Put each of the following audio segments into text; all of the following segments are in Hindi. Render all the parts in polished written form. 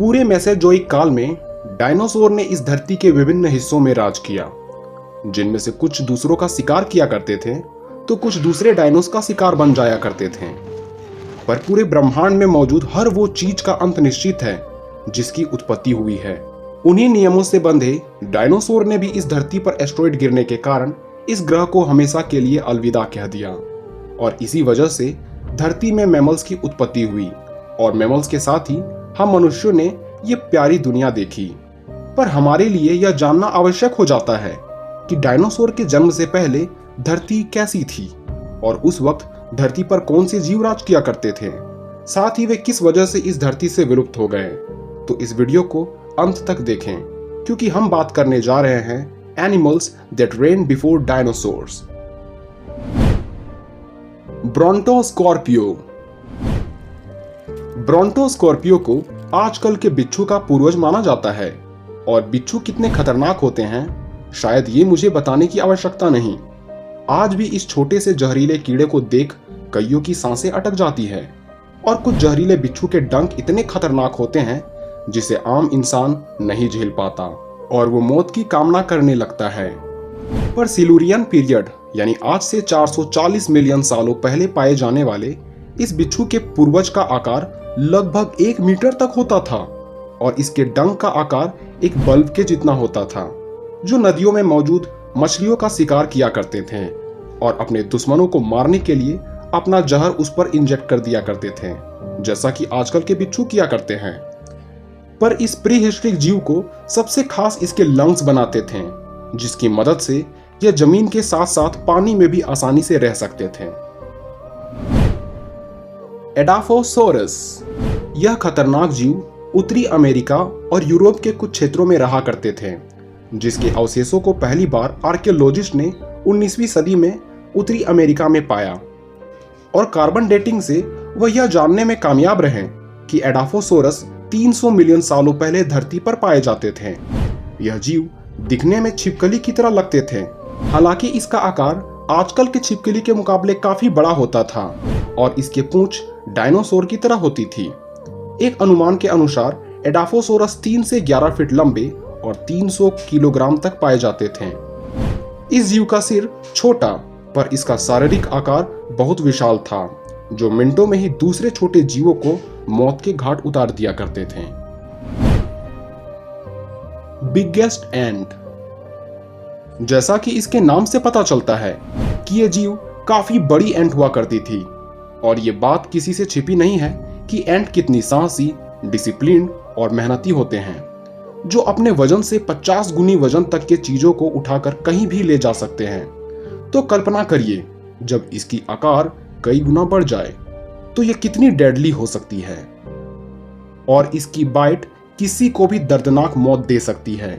पूरे मेसोजोइक काल में डायनासोर ने इस धरती के विभिन्न हिस्सों में राज किया, जिनमें से कुछ दूसरों का शिकार किया करते थे तो कुछ दूसरे डायनोस का शिकार बन जाया करते थे। पर पूरे ब्रह्मांड में मौजूद हर वो चीज का अंत निश्चित है जिसकी उत्पत्ति हुई है। उन्हीं नियमों से बंधे डायनासोर ने भी इस धरती पर एस्ट्रॉइड गिरने के कारण इस ग्रह को हमेशा के लिए अलविदा कह दिया, और इसी वजह से धरती में मैमल्स की उत्पत्ति हुई और मैमल्स के साथ ही हम मनुष्यों ने ये प्यारी दुनिया देखी। पर हमारे लिए यह जानना आवश्यक हो जाता है कि डायनासोर के जन्म से पहले धरती कैसी थी और उस वक्त धरती पर कौन से जीव राज किया करते थे, साथ ही वे किस वजह से इस धरती से विलुप्त हो गए। तो इस वीडियो को अंत तक देखें, क्योंकि हम बात करने जा रहे हैं animals that reign before dinosaurs. Brontoscorpio. Brontoscorpio को आजकल के बिच्छू का पूर्वज माना जाता है, और बिच्छू कितने खतरनाक होते हैं शायद ये मुझे बताने की आवश्यकता नहीं। आज भी इस छोटे से जहरीले कीड़े को देख कईयों की सांसें अटक जाती है, और कुछ जहरीले बिच्छू के डंक इतने खतरनाक होते हैं जिसे आम इंसान नहीं झेल पाता और वो मौत की कामना करने लगता है। पर सिलुरियन पीरियड यानी आज से 440 मिलियन सालों पहले पाए जाने वाले इस बिच्छू के पूर्वज का आकार लगभग 1 मीटर तक होता था, और इसके डंक का आकार एक बल्ब के जितना होता था, जो नदियों में मौजूद मछलियों का शिकार किया करते थे और अपने दुश्मनों को मारने के लिए अपना जहर उस पर इंजेक्ट कर दिया करते थे, जैसा कि आजकल के बिच्छू किया करते हैं। पर इस प्री हिस्ट्रिक जीव को सबसे खास इसके लंग्स बनाते थे, जिसकी मदद से यह जमीन के साथ साथ पानी में भी आसानी से रह सकते थे। एडाफोसोरस। यह खतरनाक जीव उत्तरी अमेरिका और यूरोप के कुछ क्षेत्रों में रहा करते थे, जिसके अवशेषों को पहली बार आर्कियोलॉजिस्ट ने 19वीं सदी में उत्तरी अमेरिका में पाया, और कार्बन डेटिंग से वह यह जानने में कामयाब रहे कि एडाफोसोरस 300 मिलियन सालों पहले धरती पर पाए जाते थे। यह जीव दिखने में छिपकली की तरह लगते थे, हालांकि इसका आकार आजकल के छिपकली के मुकाबले काफी बड़ा होता था और इसके पूंछ डायनासोर की तरह होती थी। एक अनुमान के अनुसार एडाफोसोरस 3 से 11 फीट लंबे और 300 किलोग्राम तक पाए जाते थे। इस जीव का सिर छोटा पर इसका शारीरिक आकार बहुत विशाल था, जो मिनटों में ही दूसरे छोटे जीवों को मौत के घाट उतार दिया करते थे। बिगेस्ट एंट। जैसा कि इसके नाम से पता चलता है कि यह जीव काफी बड़ी एंट हुआ करती थी, और ये बात किसी से छिपी नहीं है कि एंट कितनी साहसी, डिसिप्लिन और मेहनती होते हैं, जो अपने वजन से 50 गुनी वजन तक के चीजों को उठाकर कहीं भी ले जा सकते हैं। तो कल्पना करिए, जब इसकी आकार कई गुना बढ़ जाए तो यह कितनी डेडली हो सकती है, और इसकी बाइट किसी को भी दर्दनाक मौत दे सकती है।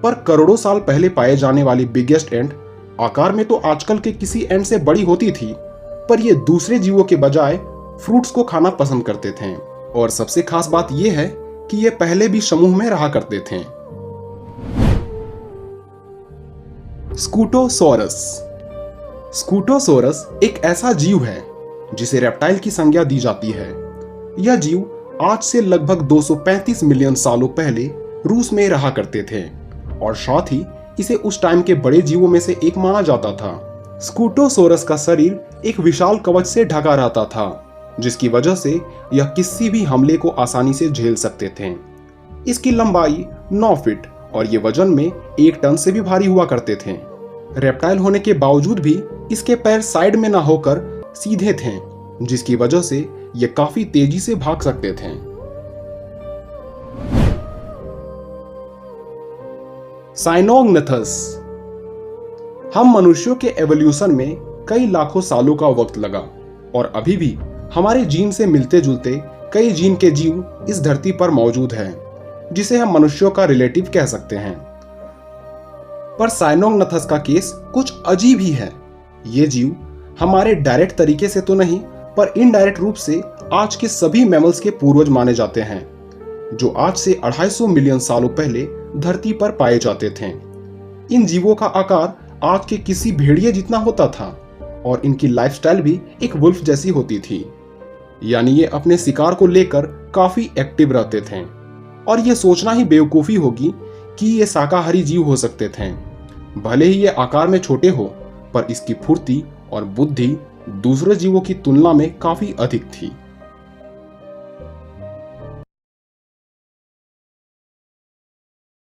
पर करोड़ों साल पहले पाए जाने वाली बिगेस्ट एंट आकार में तो आजकल के किसी एंट से बड़ी होती थी, पर ये दूसरे जीवों के बजाय फ्रूट्स को खाना पसंद करते थे, और सबसे खास बात यह है कि ये पहले भी समूह में रहा करते थे। स्कूटोसोरस। स्कूटोसोरस एक ऐसा जीव है जिसे रेप्टाइल की संज्ञा दी जाती है। यह जीव आज से लगभग 235 मिलियन सालों पहले रूस में रहा करते थे, और साथ ही इसे उस टाइम के बड़े जीवों में से एक माना जाता था। स्कूटोसोरस का शरीर एक विशाल कवच से ढका रहता था, जिसकी वजह से यह किसी भी हमले को आसानी से झेल सकते थे। इसकी लंबाई 9 फीट और ये वजन में 1 टन से भी भारी हुआ करते थे। रेप्टाइल होने के बावजूद भी इसके पैर साइड में ना होकर सीधे थे, जिसकी वजह से ये काफी तेजी से भाग सकते थे। साइनोग्नाथस। हम मनुष्यों के एवोल्यूशन में कई लाखों सालों का वक्त लगा, और अभी भी हमारे जीन से मिलते जुलते कई जीन के जीव इस धरती पर मौजूद हैं, जिसे हम मनुष्यों का रिलेटिव कह सकते हैं। पर साइनोग्नाथस का केस कुछ अजीब ही है। ये जीव हमारे डायरेक्ट तरीके से तो नहीं, पर इनडायरेक्ट रूप से आज के सभी मैमल्स के पूर्वज माने जाते हैं, जो आज से 250 मिलियन सालों पहले धरती पर पाए जाते थे। इन जीवों का आकार आज के किसी भेड़िए जितना होता था, और इनकी लाइफस्टाइल भी एक वुल्फ जैसी होती थी, यानी ये अपने शिकार को लेकर काफी एक्टिव रहते थे। और ये सोचना ही बेवकूफ़ी होगी कि ये शाकाहारी जीव हो सकते थे। भले ही ये आकार में छोटे हो, पर इसकी फुर्ती और बुद्धि दूसरे जीवों की तुलना में काफ़ी अधिक थी।